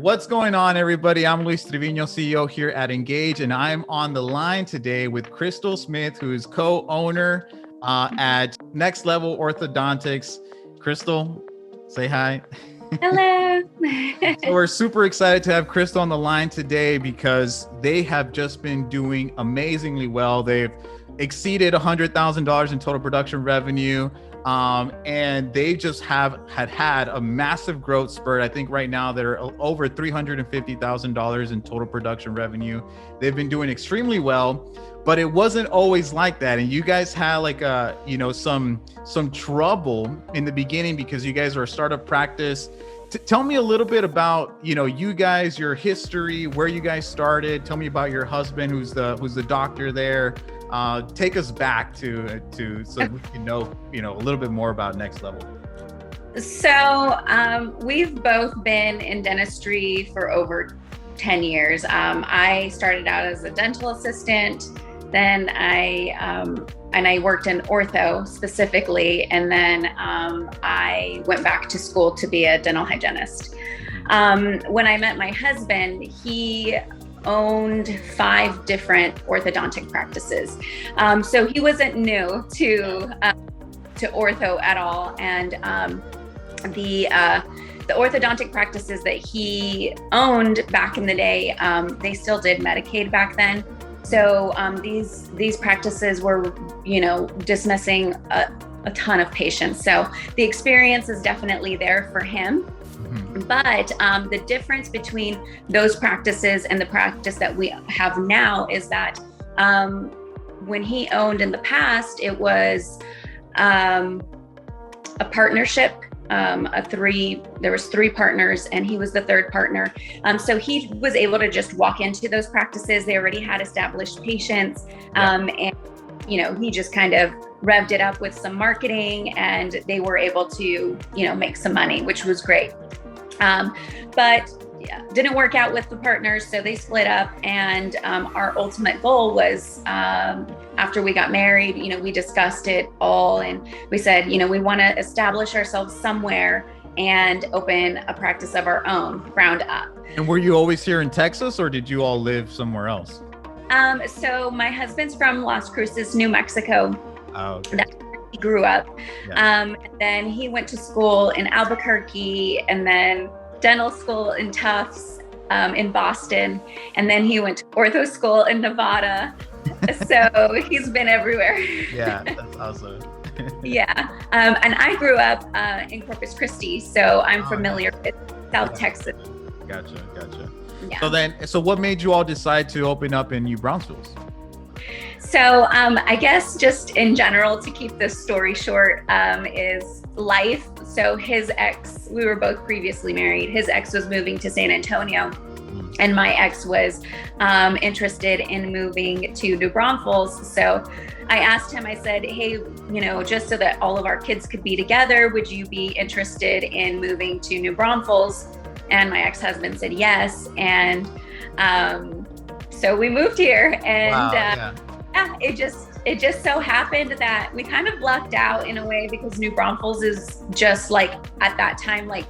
What's going on, everybody? I'm Luis Trevino, CEO here at Engage, and I'm on the line today with Krystal Smith, who is co-owner at Next Level Orthodontics. Krystal, say hi. Hello. So we're super excited to have Krystal on the line today because they have just been doing amazingly well. They've exceeded $100,000 in total production revenue. And they just had a massive growth spurt. I think right now they're over $350,000 in total production revenue. They've been doing extremely well, but it wasn't always like that. And you guys had like some trouble in the beginning because you guys are a startup practice. Tell me a little bit about, you guys, your history, where you guys started. Tell me about your husband, who's the doctor there. Take us back to so we can know, a little bit more about Next Level. So we've both been in dentistry for over 10 years. I started out as a dental assistant, then I worked in ortho specifically, and then I went back to school to be a dental hygienist. When I met my husband, he owned 5 different orthodontic practices. So he wasn't new to ortho at all. And the orthodontic practices that he owned back in the day, they still did Medicaid back then. So these practices were, dismissing a ton of patients. So the experience is definitely there for him. But the difference between those practices and the practice that we have now is that when he owned in the past, it was a partnership. There was 3 partners, and he was the 3rd partner. So he was able to just walk into those practices. They already had established patients, and he just kind of revved it up with some marketing, and they were able to make some money, which was great. But didn't work out with the partners, so they split up. And our ultimate goal was, after we got married, we discussed it all, and we said, we want to establish ourselves somewhere and open a practice of our own, ground up. And were you always here in Texas, or did you all live somewhere else? So my husband's from Las Cruces, New Mexico. Oh, okay. That's where he grew up. Yeah. And then he went to school in Albuquerque, and then dental school in Tufts in Boston. And then he went to ortho school in Nevada. So he's been everywhere. Yeah, that's awesome. Yeah. And I grew up in Corpus Christi, so I'm familiar with South Texas. Gotcha. Yeah. So what made you all decide to open up in New Braunfels? So I guess just in general, to keep this story short, is life. So his ex, we were both previously married. His ex was moving to San Antonio, and my ex was interested in moving to New Braunfels. So I asked him, I said, hey, just so that all of our kids could be together, would you be interested in moving to New Braunfels? And my ex-husband said yes. And so we moved here, and Wow, it just so happened that we kind of lucked out in a way, because New Braunfels is just like at that time, like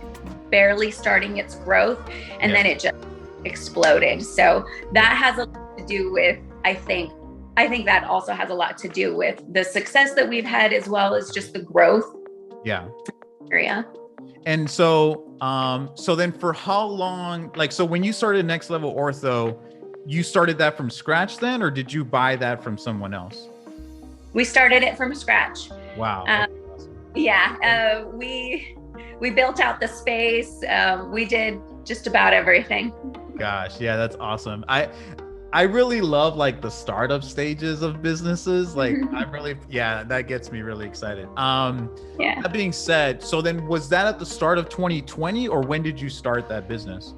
barely starting its growth, and then it just exploded. So that has a lot to do with, I think that also has a lot to do with the success that we've had, as well as just the growth. Yeah. Area. And so then for how long, so when you started Next Level Ortho, you started that from scratch then, or did you buy that from someone else? We started it from scratch. Wow. Awesome. Yeah. We built out the space. We did just about everything. Gosh. Yeah, that's awesome. I really love the startup stages of businesses. That gets me really excited. Yeah. That being said, so then was that at the start of 2020, or when did you start that business?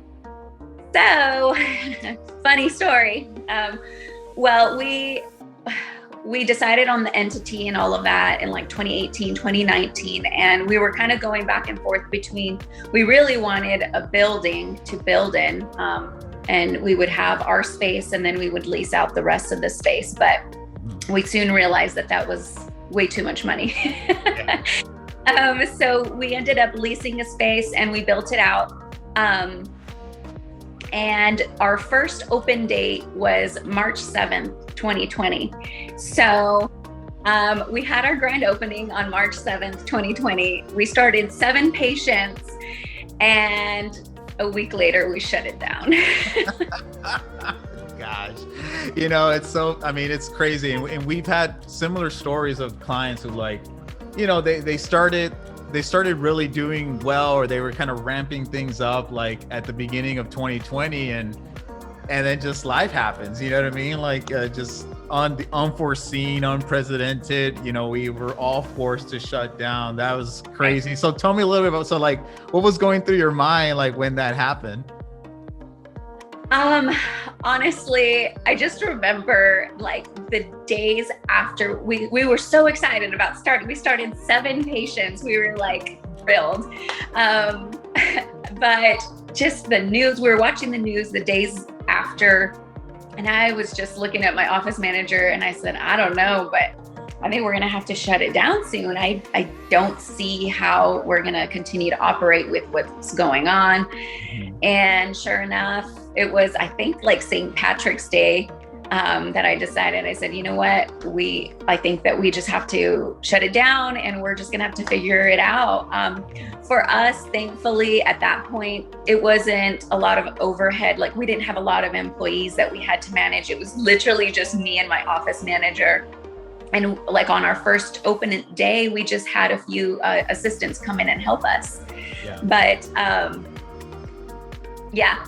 So, funny story. Well, we decided on the entity and all of that in 2018, 2019. And we were kind of going back and forth between, we really wanted a building to build in. And we would have our space, and then we would lease out the rest of the space. But we soon realized that was way too much money. So we ended up leasing a space, and we built it out. And our first open date was March 7th, 2020. So we had our grand opening on March 7th, 2020. We started 7 patients, and a week later we shut it down. Gosh, it's crazy. And we've had similar stories of clients who, like, they started really doing well, or they were kind of ramping things up like at the beginning of 2020, and then just life happens, you know what I mean? Like just on the unforeseen, unprecedented, we were all forced to shut down. That was crazy. So tell me a little bit about, what was going through your mind like when that happened? Honestly, I just remember like the days after we were so excited about starting. We started 7 patients. We were like thrilled. But just the news, we were watching the news the days after, and I was just looking at my office manager and I said, I don't know, but I think we're going to have to shut it down soon. I don't see how we're going to continue to operate with what's going on. And sure enough, it was, I think, like St. Patrick's Day that I decided, I said, you know what, I think that we just have to shut it down, and we're just going to have to figure it out. For us, thankfully, at that point, it wasn't a lot of overhead. Like, we didn't have a lot of employees that we had to manage. It was literally just me and my office manager. And like on our first open day, we just had a few assistants come in and help us. Yeah. But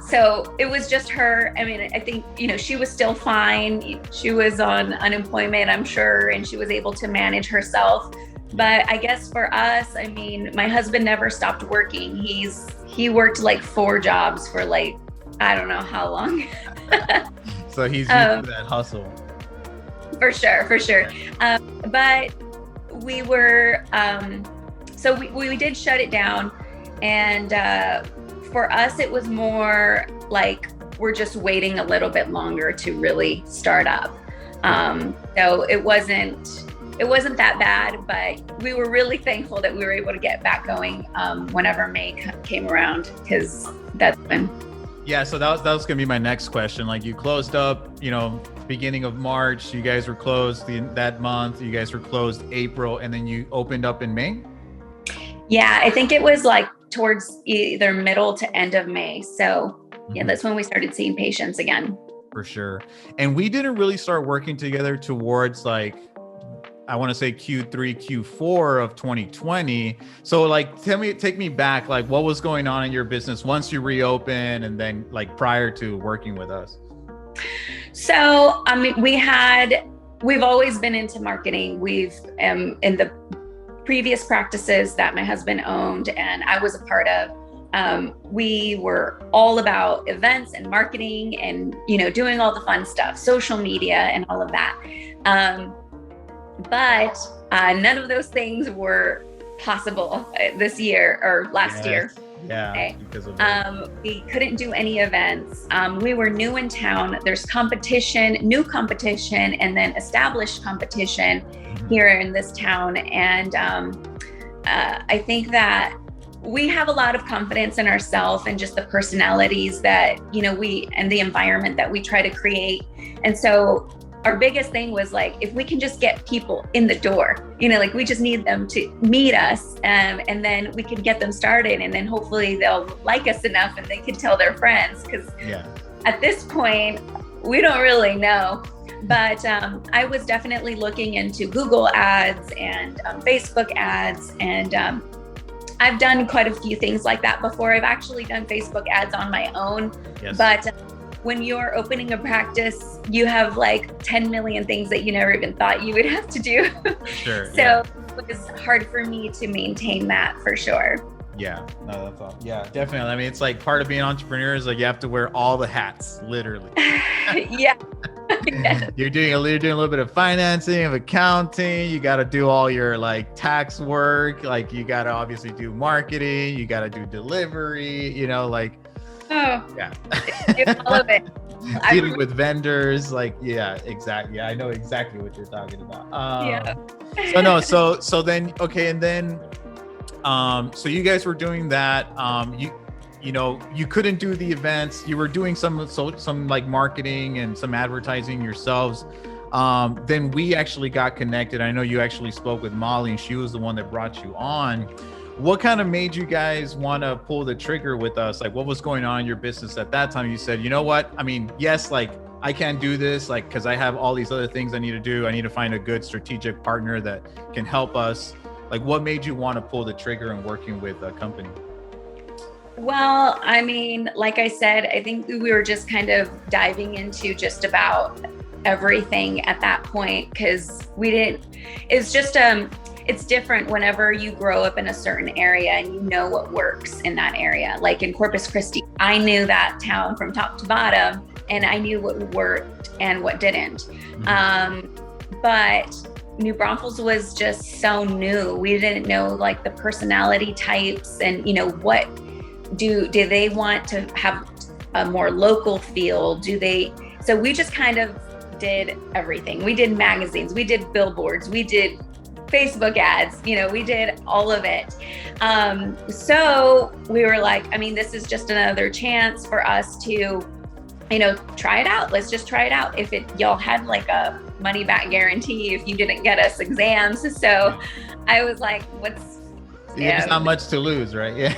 so it was just her. I mean, I think, she was still fine. She was on unemployment, I'm sure, and she was able to manage herself. But I guess for us, I mean, my husband never stopped working. He worked like 4 jobs for like, I don't know how long. So he's used to that hustle. For sure. But we were, so we did shut it down. And for us, it was more like we're just waiting a little bit longer to really start up. So it wasn't that bad, but we were really thankful that we were able to get back going whenever May came around, because that's been. Yeah, so that was going to be my next question. Like, you closed up, beginning of March, you guys were closed that month, you guys were closed April, and then you opened up in May? Yeah, I think it was like towards either middle to end of May. So yeah, that's when we started seeing patients again. For sure. And we didn't really start working together towards like, I want to say Q3, Q4 of 2020. So like, take me back, like what was going on in your business once you reopened, and then like prior to working with us? So, I mean, we've always been into marketing. We've, in the previous practices that my husband owned and I was a part of, we were all about events and marketing and, doing all the fun stuff, social media and all of that. But none of those things were possible this year or last year. Yeah, okay. Because of we couldn't do any events. We were new in town. There's new competition, and then established competition here in this town. And I think that we have a lot of confidence in ourselves and just the personalities that, and the environment that we try to create. And so our biggest thing was like, if we can just get people in the door, like we just need them to meet us, and then we can get them started, and then hopefully they'll like us enough and they can tell their friends. Because at this point, we don't really know. But I was definitely looking into Google ads and Facebook ads, and I've done quite a few things like that before. I've actually done Facebook ads on my own, but when you're opening a practice, you have like 10 million things that you never even thought you would have to do. Sure. So it was hard for me to maintain that, for sure. Yeah, no, that's all. Yeah, definitely. I mean, it's like part of being an entrepreneur is like you have to wear all the hats, literally. Yeah. You're doing a little bit of financing, of accounting. You got to do all your like tax work. Like you got to obviously do marketing. You got to do delivery. Oh, yeah. All of it. Dealing with vendors, like, yeah, exactly. Yeah, I know exactly what you're talking about. So then, okay. And then, so you guys were doing that. you couldn't do the events. You were doing some like marketing and some advertising yourselves. Then we actually got connected. I know you actually spoke with Molly, and she was the one that brought you on. What kind of made you guys want to pull the trigger with us? Like, what was going on in your business at that time? You said, you know what? I mean, yes, like I can't do this, like, because I have all these other things I need to do. I need to find a good strategic partner that can help us. Like, what made you want to pull the trigger and working with a company? Well, I mean, like I said, I think we were just kind of diving into just about everything at that point, because it's different whenever you grow up in a certain area and you know what works in that area. Like in Corpus Christi, I knew that town from top to bottom, and I knew what worked and what didn't. But New Braunfels was just so new. We didn't know like the personality types and, what do they want to have a more local feel? So we just kind of did everything. We did magazines, we did billboards, we did Facebook ads, we did all of it. So we were like, I mean, this is just another chance for us to, try it out. Let's just try it out. If y'all had like a money back guarantee if you didn't get us exams. So I was like, there's not much to lose, right? Yeah.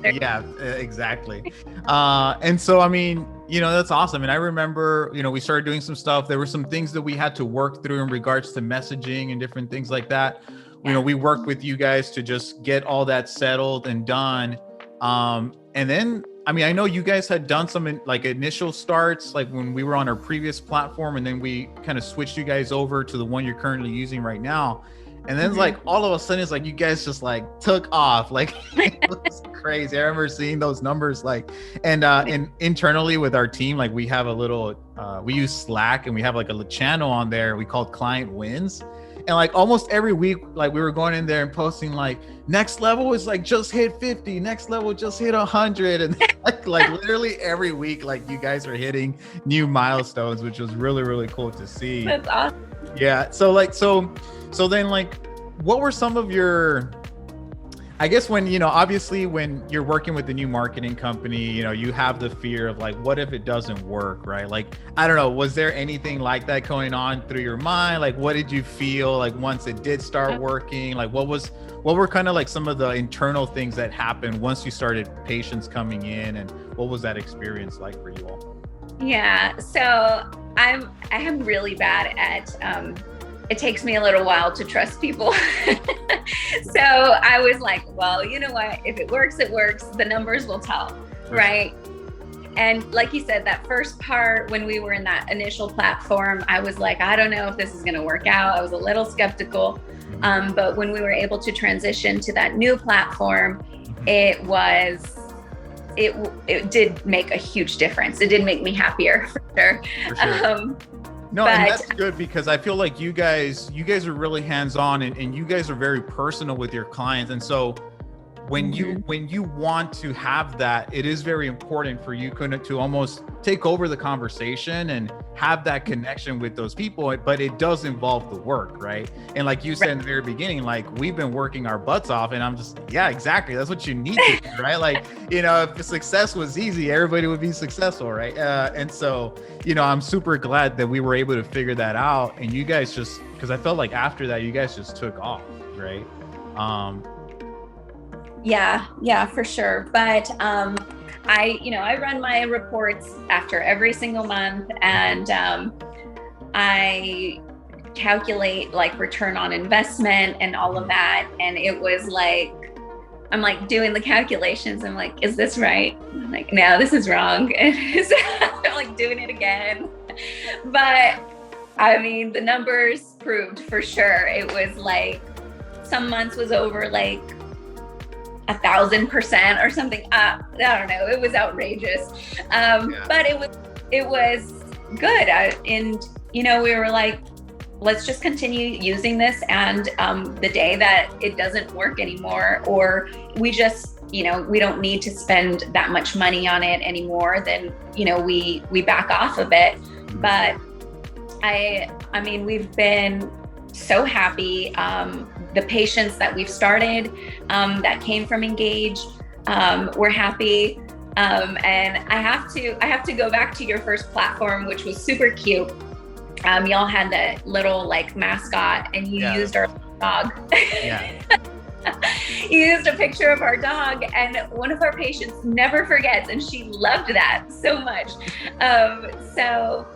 Yeah, exactly. And so, I mean, that's awesome. And I remember, we started doing some stuff. There were some things that we had to work through in regards to messaging and different things like that. We worked with you guys to just get all that settled and done. And then, I mean, I know you guys had done some like initial starts, like when we were on our previous platform, and then we kind of switched you guys over to the one you're currently using right now. And then it's like all of a sudden it's like you guys just like took off. Like it was crazy. I remember seeing those numbers and internally with our team, like we have a little we use Slack, and we have like a channel on there we call Client Wins. And like almost every week, like we were going in there and posting like Next Level is like just hit 50, Next Level just hit 100. And like literally every week, like you guys are hitting new milestones, which was really, really cool to see. That's awesome. Yeah. So then like, what were some of your, I guess when, obviously when you're working with the new marketing company, you have the fear of like, what if it doesn't work, right? Like, I don't know, was there anything like that going on through your mind? Like, what did you feel like once it did start working? Like, what were kind of like some of the internal things that happened once you started patients coming in, and what was that experience like for you all? Yeah. So I am really bad at, it takes me a little while to trust people. So I was like, well, you know what? If it works, it works. The numbers will tell, right? And like you said, that first part, when we were in that initial platform, I was like, I don't know if this is going to work out. I was a little skeptical. But when we were able to transition to that new platform, it did make a huge difference. It did make me happier for sure. No, and that's good, because I feel like you guys are really hands-on, and you guys are very personal with your clients. And so when you want to have that, it is very important for you to almost take over the conversation and have that connection with those people, but it does involve the work, right? And like you said in the very beginning, like we've been working our butts off, and I'm just, yeah, exactly. That's what you need to do, right? Like, if the success was easy, everybody would be successful, right? And so, I'm super glad that we were able to figure that out, and you guys because I felt like after that, you guys just took off, right? Yeah, for sure. But I run my reports after every single month, and I calculate like return on investment and all of that. And it was like, I'm like doing the calculations. I'm like, is this right? I'm like, no, this is wrong. And I'm like doing it again. But I mean, the numbers proved for sure. It was like, some months was over like 1,000% or something. I don't know. It was outrageous. But it was good. And we were like, let's just continue using this. And the day that it doesn't work anymore, or we just, we don't need to spend that much money on it anymore, then, we back off a bit. But I mean, we've been so happy. The patients that we've started that came from Engage, We're happy. And I have to go back to your first platform, which was super cute. Y'all had the little like mascot, and you used our dog. Yeah. You used a picture of our dog, and one of our patients never forgets, and she loved that so much. So,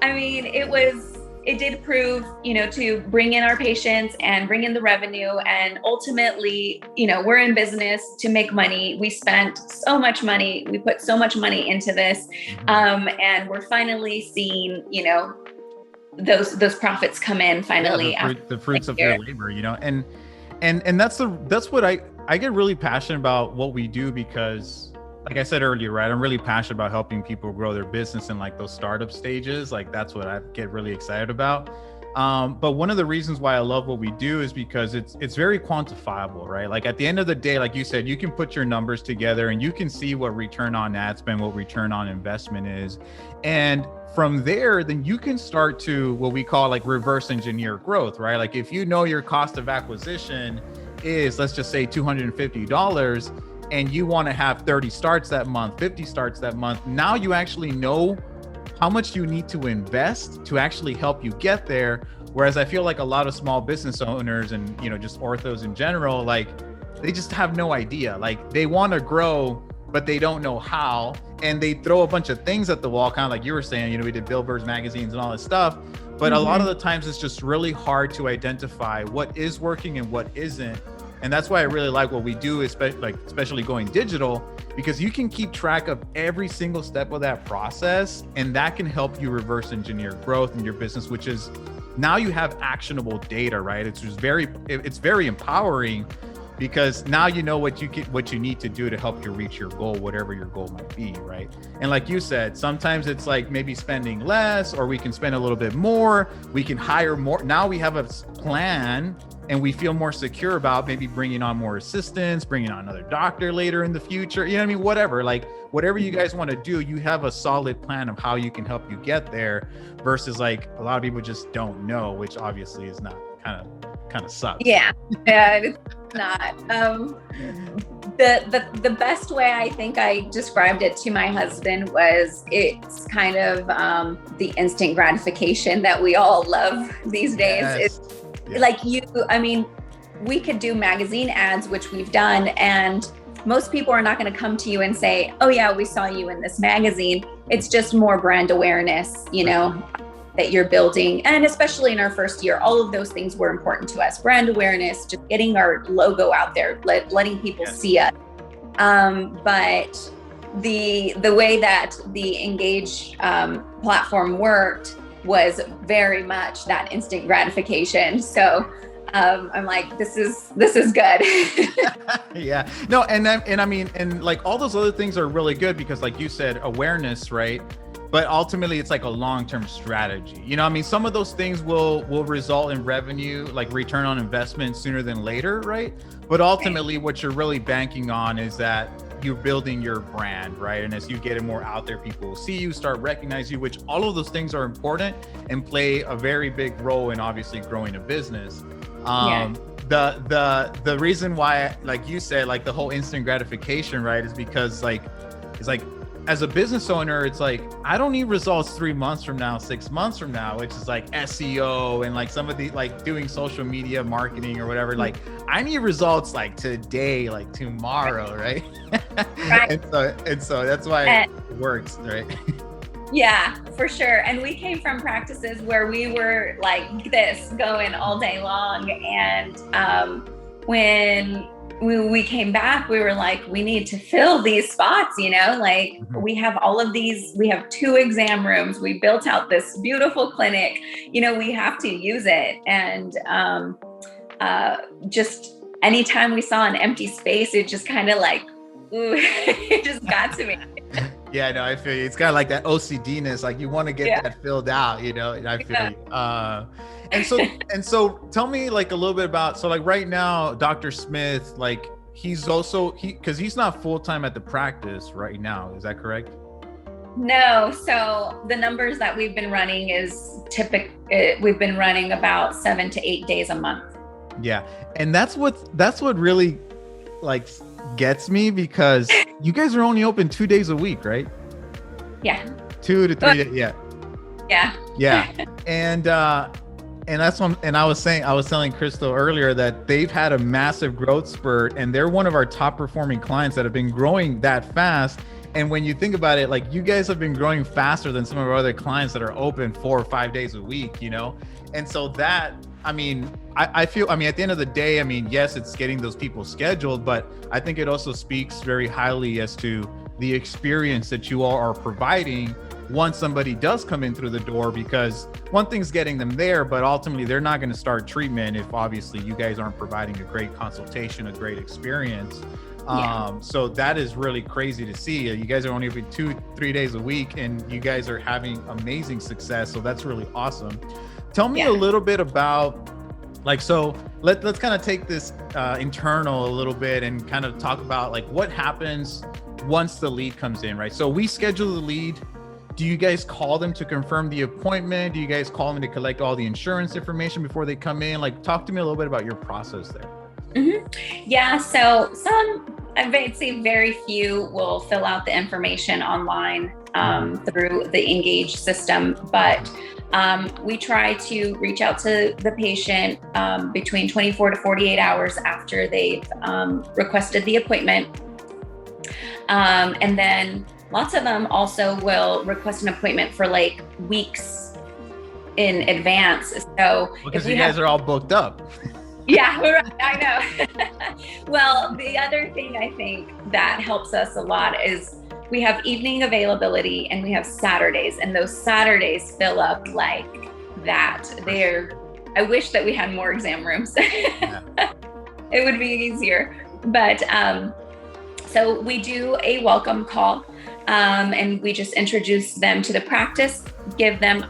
I mean, it did prove, to bring in our patients and bring in the revenue. And ultimately, we're in business to make money. We spent so much money. We put so much money into this. And we're finally seeing, those profits come in finally. Yeah, the fruits of your labor, and that's what I get really passionate about what we do, because like I said earlier, right, I'm really passionate about helping people grow their business in like those startup stages. Like that's what I get really excited about. But one of the reasons why I love what we do is because it's very quantifiable, right? Like at the end of the day, like you said, you can put your numbers together and you can see what return on ad spend, what return on investment is. And from there, then you can start to what we call like reverse engineer growth, right? Like if you know your cost of acquisition is, let's just say $250, and you want to have 30 starts that month, 50 starts that month, now you actually know how much you need to invest to actually help you get there. Whereas I feel like a lot of small business owners and, just orthos in general, like they just have no idea. Like they want to grow, but they don't know how. And they throw a bunch of things at the wall, kind of like you were saying, we did billboards, magazines and all this stuff. But a lot of the times it's just really hard to identify what is working and what isn't. And that's why I really like what we do, especially going digital, because you can keep track of every single step of that process, and that can help you reverse engineer growth in your business, which is now you have actionable data, right? It's very empowering, because now you know what you need to do to help you reach your goal, whatever your goal might be, right? And like you said, sometimes it's like maybe spending less, or we can spend a little bit more, we can hire more. Now we have a plan and we feel more secure about maybe bringing on more assistants, bringing on another doctor later in the future, whatever, like whatever you guys want to do, you have a solid plan of how you can help you get there, versus like a lot of people just don't know, which obviously is not kind of sucks. Yeah, it's not. The best way I think I described it to my husband was it's kind of the instant gratification that we all love these days. Yes. It's like we could do magazine ads, which we've done, and most people are not going to come to you and say, oh yeah, we saw you in this magazine. It's just more brand awareness, that you're building. And especially in our first year, all of those things were important to us. Brand awareness, just getting our logo out there, letting people see us. But the way that the Engage platform worked was very much that instant gratification. So I'm like, this is good. Yeah, no, and like all those other things are really good, because like you said, awareness, right? But ultimately it's like a long-term strategy. Some of those things will result in revenue, like return on investment sooner than later, right? But ultimately what you're really banking on is that you're building your brand, right? And as you get it more out there, people will see you, start recognizing you, which all of those things are important and play a very big role in obviously growing a business. The reason why, like you said, like the whole instant gratification, right, is because it's like as a business owner, it's like, I don't need results 3 months from now, 6 months from now, which is like SEO and like some of the like doing social media marketing or whatever. Like I need results like today, like tomorrow, right? Right. and so that's why it works, right? Yeah, for sure. And we came from practices where we were like this going all day long. And when we came back, we were like, we need to fill these spots, we have all of these, we have 2 exam rooms. We built out this beautiful clinic, we have to use it. And just anytime we saw an empty space, it just kind of like, ooh, it just got to me. Yeah, no, I feel you. It's kind of like that OCD-ness, like you want to get that filled out, and I feel you. And so tell me like a little bit about, so like right now, Dr. Smith, like he's also, because he's not full-time at the practice right now. Is that correct? No. So the numbers that we've been running is we've been running about 7 to 8 days a month. Yeah. And that's what really like gets me because you guys are only open 2 days a week, right? Yeah. 2 to 3 days. Yeah. Yeah. Yeah. And that's one. And I was telling Krystal earlier that they've had a massive growth spurt, and they're one of our top performing clients that have been growing that fast. And when you think about it, like, you guys have been growing faster than some of our other clients that are open 4 or 5 days a week, you know? And so that, I mean, I feel, I mean, at the end of the day, I mean, yes, it's getting those people scheduled, but I think it also speaks very highly as to the experience that you all are providing once somebody does come in through the door, because one thing's getting them there, but ultimately they're not going to start treatment if obviously you guys aren't providing a great consultation, a great experience. Yeah. So that is really crazy to see. You guys are only open 2-3 days a week, and you guys are having amazing success. So that's really awesome. Tell me a little bit about, like, so let's kind of take this internal a little bit and kind of talk about like what happens once the lead comes in, right? So we schedule the lead. Do you guys call them to confirm the appointment? Do you guys call them to collect all the insurance information before they come in? Like, talk to me a little bit about your process there. Mm-hmm. Yeah. So I'd say very few will fill out the information online through the Engage system, but we try to reach out to the patient between 24 to 48 hours after they've requested the appointment. And then lots of them also will request an appointment for like weeks in advance. So because you guys are all booked up. Yeah, I know. Well, the other thing I think that helps us a lot is we have evening availability and we have Saturdays, and those Saturdays fill up like that. I wish that we had more exam rooms. It would be easier. But so we do a welcome call, and we just introduce them to the practice, give them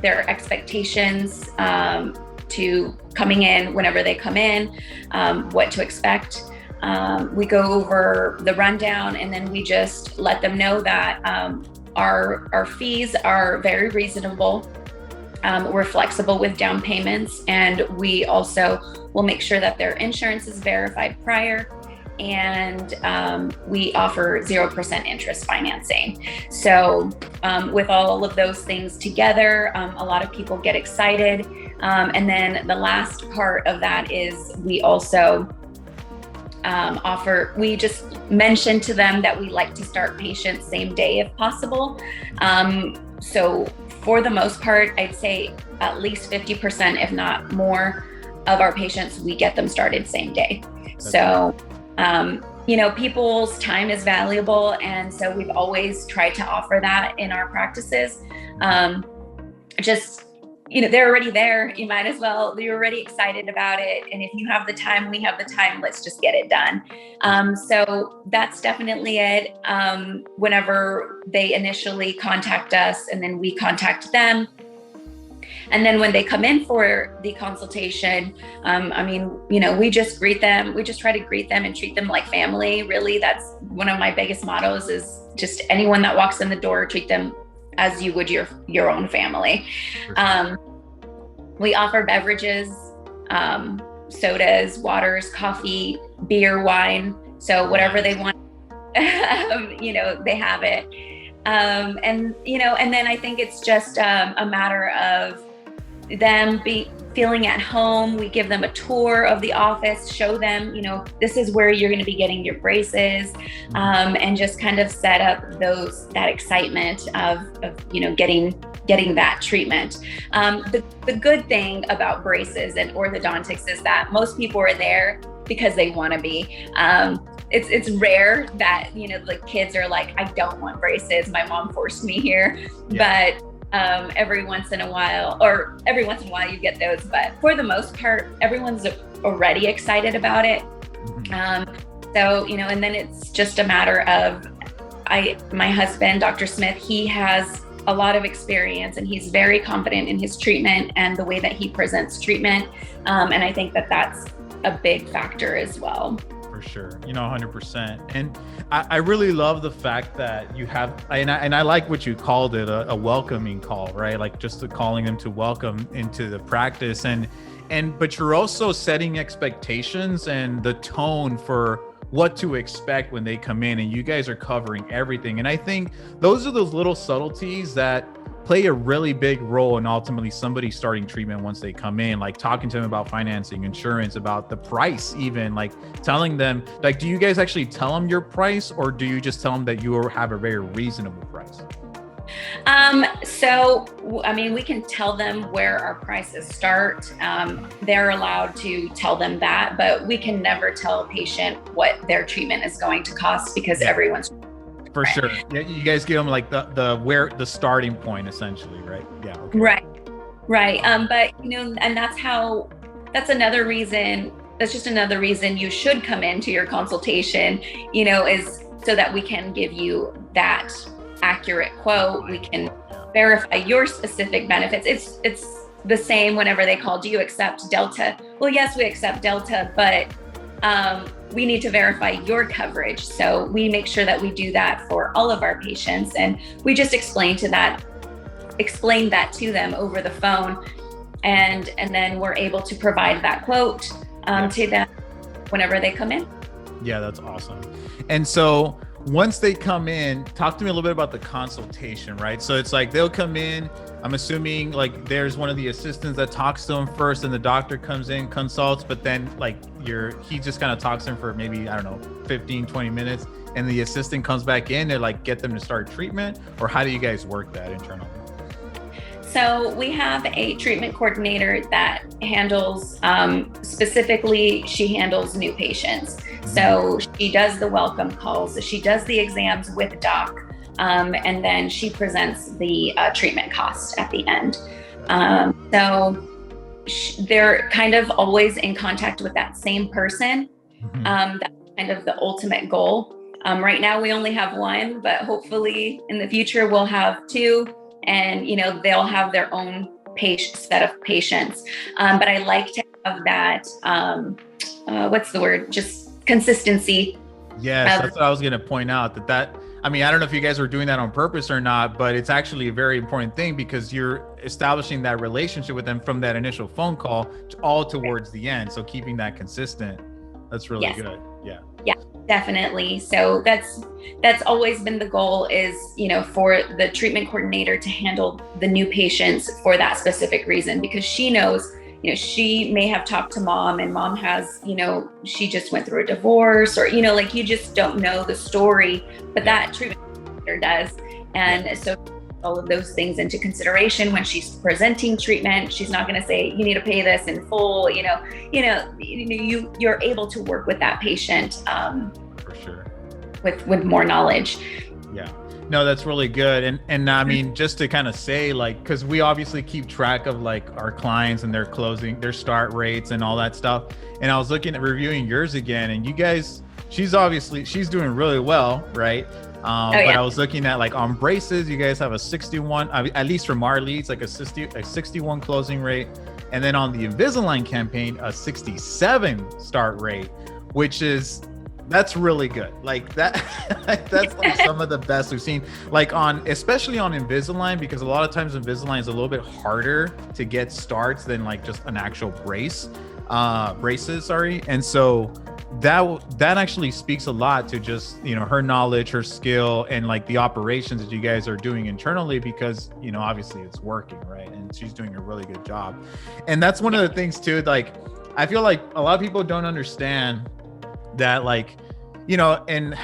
their expectations to coming in whenever they come in, what to expect. We go over the rundown, and then we just let them know that our fees are very reasonable. We're flexible with down payments, and we also will make sure that their insurance is verified prior. And we offer 0% interest financing. So with all of those things together, a lot of people get excited. And then the last part of that is we also we just mention to them that we like to start patients same day if possible. So for the most part, I'd say at least 50%, if not more, of our patients, we get them started same day. So people's time is valuable. And so we've always tried to offer that in our practices. They're already there. You might as well, you're already excited about it. And if you have the time, we have the time, let's just get it done. So that's definitely it. Whenever they initially contact us, and then we contact them. And then when they come in for the consultation, we just greet them. We just try to greet them and treat them like family. Really, that's one of my biggest mottos, is just anyone that walks in the door, treat them as you would your own family. We offer beverages, sodas, waters, coffee, beer, wine. So whatever they want, they have it. And then I think it's just a matter of them feeling at home. We give them a tour of the office, show them, this is where you're going to be getting your braces, and just kind of set up that excitement of getting that treatment. The good thing about braces and orthodontics is that most people are there because they want to be. It's rare that, the kids are like, I don't want braces, my mom forced me here. Yeah. But every once in a while you get those, but for the most part, everyone's already excited about it. And then it's just a matter of my husband, Dr. Smith, he has a lot of experience, and he's very confident in his treatment and the way that he presents treatment. And I think that that's a big factor as well. For sure. 100%. And I really love the fact that you have, and I like what you called it, a welcoming call, right? Like just calling them to welcome into the practice, but you're also setting expectations and the tone for what to expect when they come in, and you guys are covering everything. And I think those are those little subtleties that play a really big role in ultimately somebody starting treatment once they come in, like talking to them about financing, insurance, about the price, even like telling them, like, do you guys actually tell them your price, or do you just tell them that you have a very reasonable price? So, I mean, we can tell them where our prices start. They're allowed to tell them that, but we can never tell a patient what their treatment is going to cost, because everyone's for sure. Yeah, you guys give them like the starting point, essentially, right? Yeah. Okay. Right. But and that's another reason. That's just another reason you should come into your consultation. Is so that we can give you that accurate quote. We can verify your specific benefits. It's the same whenever they call, do you accept Delta? Well, yes, we accept Delta, but we need to verify your coverage. So we make sure that we do that for all of our patients. And we just explain that to them over the phone. And then we're able to provide that quote to them whenever they come in. Yeah, that's awesome. And so once they come in, talk to me a little bit about the consultation, right? So it's like they'll come in, I'm assuming like there's one of the assistants that talks to them first, and the doctor comes in, consults, but then like he just kind of talks to them for maybe, I don't know, 15, 20 minutes, and the assistant comes back in to like get them to start treatment, or how do you guys work that internally? So we have a treatment coordinator that handles, specifically, she handles new patients. So she does the welcome calls, she does the exams with doc, and then she presents the treatment cost at the end. So they're kind of always in contact with that same person. That's kind of the ultimate goal. Right now we only have one, but hopefully in the future we'll have two. And, they'll have their own set of patients. But I like to have that, what's the word? Just consistency. Yes, that's what I was going to point out I mean, I don't know if you guys were doing that on purpose or not, but it's actually a very important thing, because you're establishing that relationship with them from that initial phone call all towards the end. So keeping that consistent, that's really good. Yeah. Definitely. So that's always been the goal, is, for the treatment coordinator to handle the new patients for that specific reason, because she knows, she may have talked to mom, and mom has, she just went through a divorce, or, like, you just don't know the story, but that treatment coordinator does. And so all of those things into consideration when she's presenting treatment. She's not going to say, you need to pay this in full. You're able to work with that patient for sure with more knowledge. Yeah, no, that's really good. And I mean, just to kind of say, like, because we obviously keep track of like our clients and their start rates and all that stuff. And I was looking at reviewing yours again, and you guys, she's doing really well, right? But I was looking at like on braces, you guys have a 61, at least from our leads, like a 61 closing rate. And then on the Invisalign campaign, a 67 start rate, that's really good. Like that's like some of the best we've seen, like especially on Invisalign, because a lot of times Invisalign is a little bit harder to get starts than like just an actual braces. And so that actually speaks a lot to just, her knowledge, her skill, and like the operations that you guys are doing internally, because, obviously it's working, right? And she's doing a really good job. And that's one of the things too, like, I feel like a lot of people don't understand that, like, and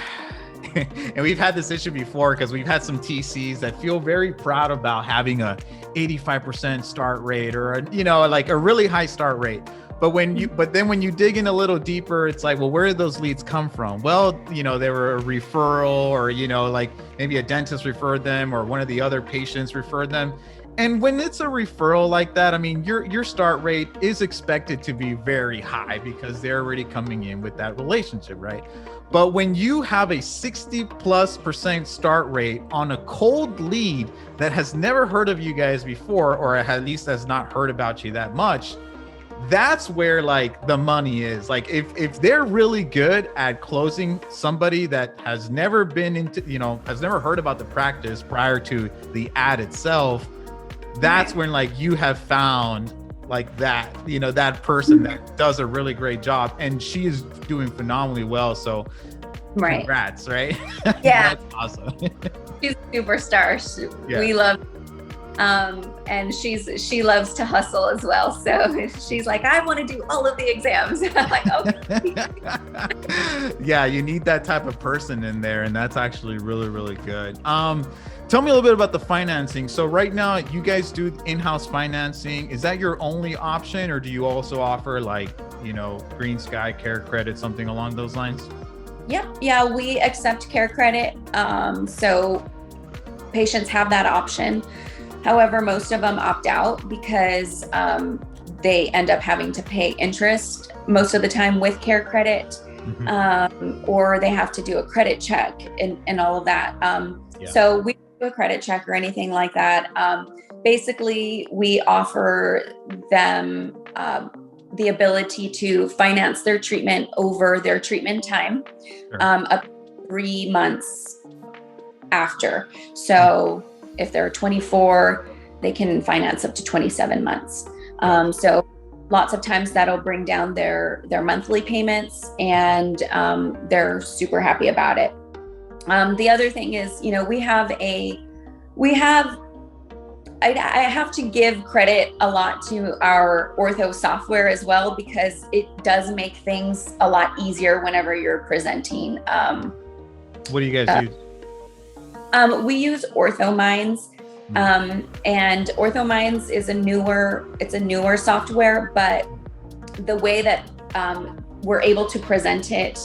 we've had this issue before, because we've had some TCs that feel very proud about having a 85% start rate, or, like a really high start rate. But then when you dig in a little deeper, it's like, well, where did those leads come from? Well, they were a referral, or, like maybe a dentist referred them, or one of the other patients referred them. And when it's a referral like that, I mean, your start rate is expected to be very high, because they're already coming in with that relationship, right? But when you have a 60+% start rate on a cold lead that has never heard of you guys before, or at least has not heard about you that much, that's where like the money is. Like if they're really good at closing somebody that has never been into, has never heard about the practice prior to the ad itself, that's when like you have found like that, that person that does a really great job, and she is doing phenomenally well. So Right. congrats, right? Yeah. That's awesome. She's a superstar. Yeah. We love, and she loves to hustle as well. So she's like, I want to do all of the exams. I'm like, okay. Yeah, you need that type of person in there, and that's actually really, really good. Tell me a little bit about the financing. So right now you guys do in-house financing. Is that your only option, or do you also offer like, Green Sky, Care Credit, something along those lines? Yep. Yeah, we accept Care Credit. So patients have that option. However, most of them opt out because they end up having to pay interest most of the time with Care Credit, or they have to do a credit check and all of that. So we don't do a credit check or anything like that. Basically, we offer them the ability to finance their treatment over their treatment time, up to 3 months after. So if they're 24, they can finance up to 27 months. So lots of times that'll bring down their monthly payments, and they're super happy about it. The other thing is, I have to give credit a lot to our ortho software as well, because it does make things a lot easier whenever you're presenting. What do you guys use? We use Ortho Minds, and Ortho Minds is a newer software, but the way that we're able to present it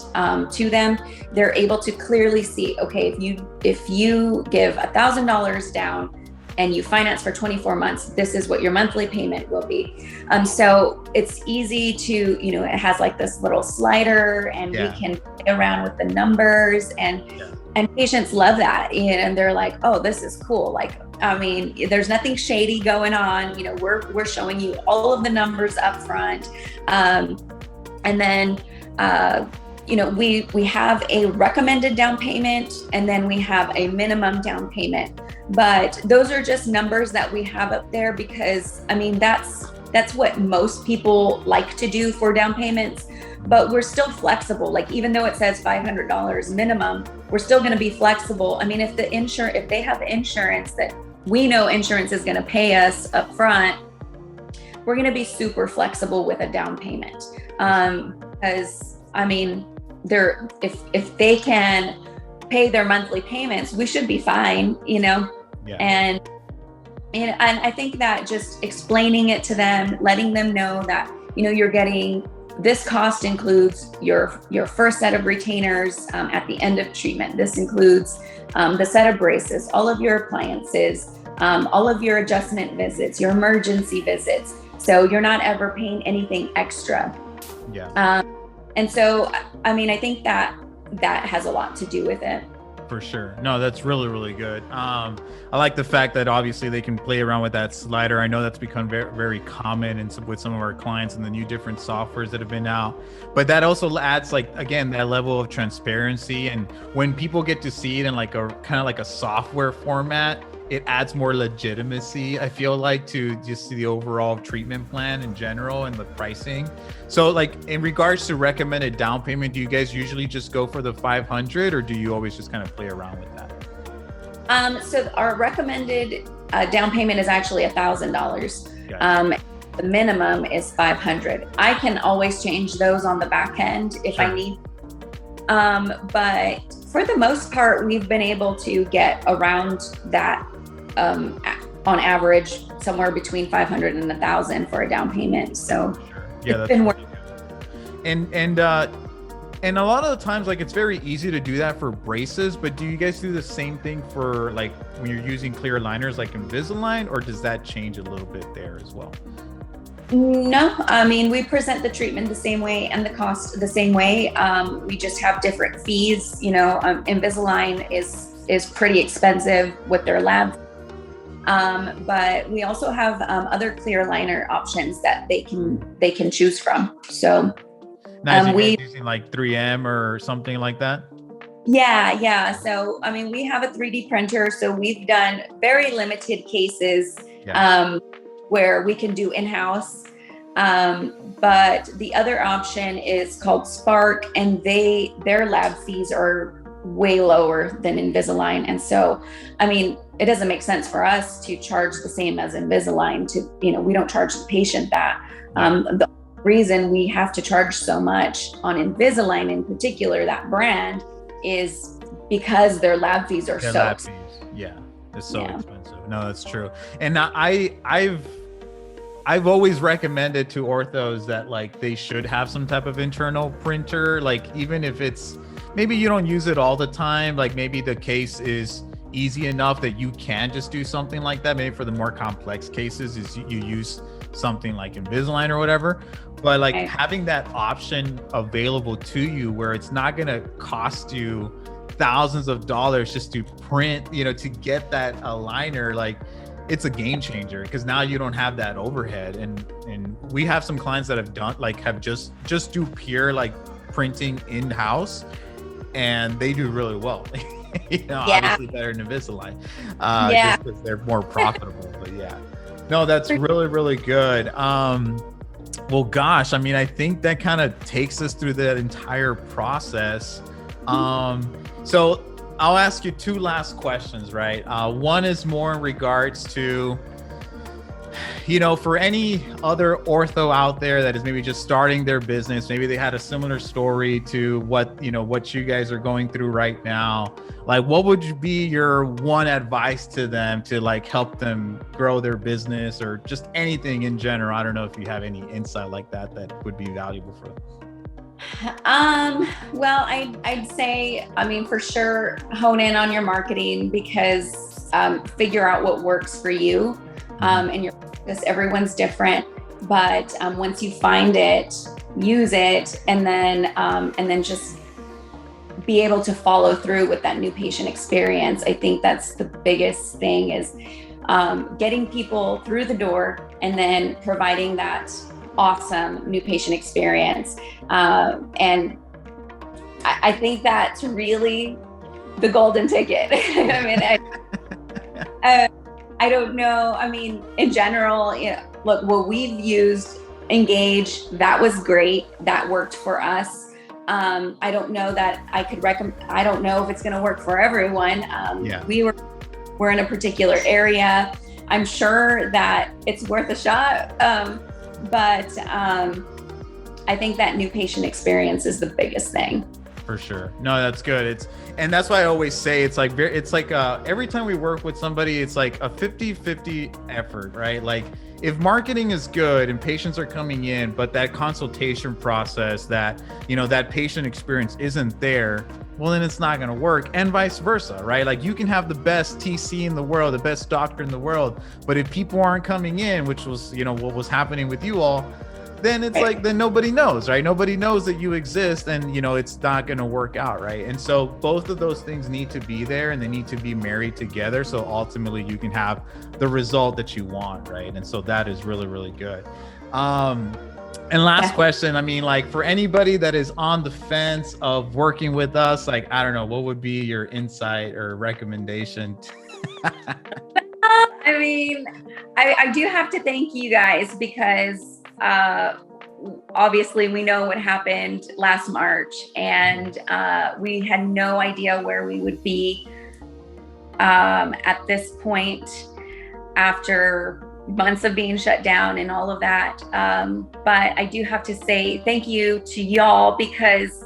to them, they're able to clearly see, okay, if you give $1,000 down and you finance for 24 months, this is what your monthly payment will be. So it's easy to, it has like this little slider, and we can play around with the numbers, and patients love that. And they're like, oh, this is cool. Like, I mean, there's nothing shady going on. We're showing you all of the numbers up front. And then, we have a recommended down payment, and then we have a minimum down payment. But those are just numbers that we have up there because, I mean, that's what most people like to do for down payments. But we're still flexible. Like, even though it says $500 minimum, we're still going to be flexible. I mean, if they have insurance that we know insurance is going to pay us up front, we're going to be super flexible with a down payment. Because, I mean, if they can pay their monthly payments, we should be fine, And I think that just explaining it to them, letting them know that, you're getting this cost includes your first set of retainers at the end of treatment. This includes the set of braces, all of your appliances, all of your adjustment visits, your emergency visits. So you're not ever paying anything extra. And so, I mean, I think that has a lot to do with it. For sure. No, that's really, really good. I like the fact that obviously they can play around with that slider. I know that's become very, very common with some of our clients and the new different softwares that have been out. But that also adds, like, again, that level of transparency. And when people get to see it in like a kind of like a software format, it adds more legitimacy, I feel like, to just the overall treatment plan in general and the pricing. So, like, in regards to recommended down payment, do you guys usually just go for the 500, or do you always just kind of play around with that? So our recommended down payment is actually $1,000. Gotcha. The minimum is 500. I can always change those on the back end if I need. But for the most part, we've been able to get around that, on average, somewhere between 500 and 1,000 for a down payment. So it's been working. And a lot of the times, like, it's very easy to do that for braces, but do you guys do the same thing for, like, when you're using clear aligners like Invisalign, or does that change a little bit there as well? No, I mean, we present the treatment the same way and the cost the same way. We just have different fees. Invisalign is pretty expensive with their lab. But we also have other clear aligner options that they can choose from. So now, we using like 3M or something like that? Yeah. So, I mean, we have a 3D printer, so we've done very limited cases where we can do in-house. But the other option is called Spark, and their lab fees are way lower than Invisalign. And so, I mean, it doesn't make sense for us to charge the same as Invisalign we don't charge the patient that. The reason we have to charge so much on Invisalign in particular, that brand, is because their lab fees are fees. Yeah. It's so expensive. No, that's true. And I've always recommended to orthos that like they should have some type of internal printer, like even if it's maybe you don't use it all the time, like maybe the case is easy enough that you can just do something like that. Maybe for the more complex cases is you use something like Invisalign or whatever, but like having that option available to you where it's not going to cost you thousands of dollars just to print, to get that aligner, like it's a game changer because now you don't have that overhead. And we have some clients that have just do pure like printing in-house, and they do really well. Obviously better than Invisalign, just because they're more profitable. But no, that's really, really good. Well, gosh, I mean, I think that kind of takes us through that entire process. So I'll ask you two last questions, right? One is more in regards to, for any other ortho out there that is maybe just starting their business, maybe they had a similar story to what you guys are going through right now. Like, what would be your one advice to them to like help them grow their business or just anything in general? I don't know if you have any insight like that would be valuable for them. Well, I'd say, for sure, hone in on your marketing because figure out what works for you. And your business, everyone's different, but once you find it, use it, and then just be able to follow through with that new patient experience. I think that's the biggest thing is getting people through the door and then providing that awesome new patient experience. And I think that's really the golden ticket. I don't know. In general, look, what we've used, Engage, that was great. That worked for us. I don't know that I could recommend, I don't know if it's going to work for everyone. We're in a particular area. I'm sure that it's worth a shot. But I think that new patient experience is the biggest thing. For sure. No, that's good. And that's why I always say it's like every time we work with somebody, it's like a 50-50 effort, right? Like if marketing is good and patients are coming in, but that consultation process, that patient experience isn't there, well, then it's not going to work, and vice versa, right? Like you can have the best TC in the world, the best doctor in the world, but if people aren't coming in, which was, what was happening with you all, then it's like, then nobody knows, right? Nobody knows that you exist, and, it's not going to work out, right? And so both of those things need to be there, and they need to be married together. So ultimately you can have the result that you want, right? And so that is really, really good. And last question, like for anybody that is on the fence of working with us, like, I don't know, what would be your insight or recommendation? I do have to thank you guys because obviously we know what happened last March, and we had no idea where we would be at this point after months of being shut down and all of that. But I do have to say thank you to y'all because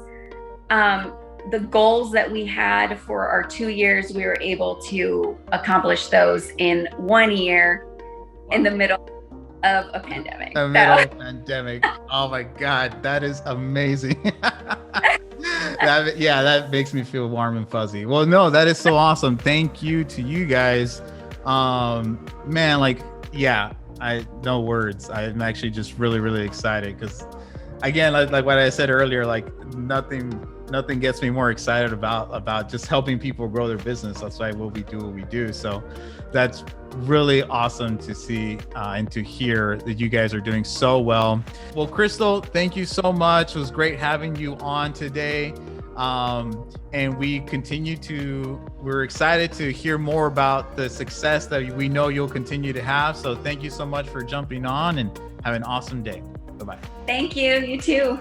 the goals that we had for our 2 years, we were able to accomplish those in 1 year in the middle of a pandemic. Pandemic. Oh my God, that is amazing. That makes me feel warm and fuzzy. Well, no, that is so awesome. Thank you to you guys. No words. I'm actually just really, really excited because, again, like what I said earlier, like nothing gets me more excited about just helping people grow their business. That's why we do what we do. So that's really awesome to see and to hear that you guys are doing so well. Well, Krystal, thank you so much. It was great having you on today. And we're excited to hear more about the success that we know you'll continue to have. So thank you so much for jumping on, and have an awesome day. Bye-bye. Thank you. You too.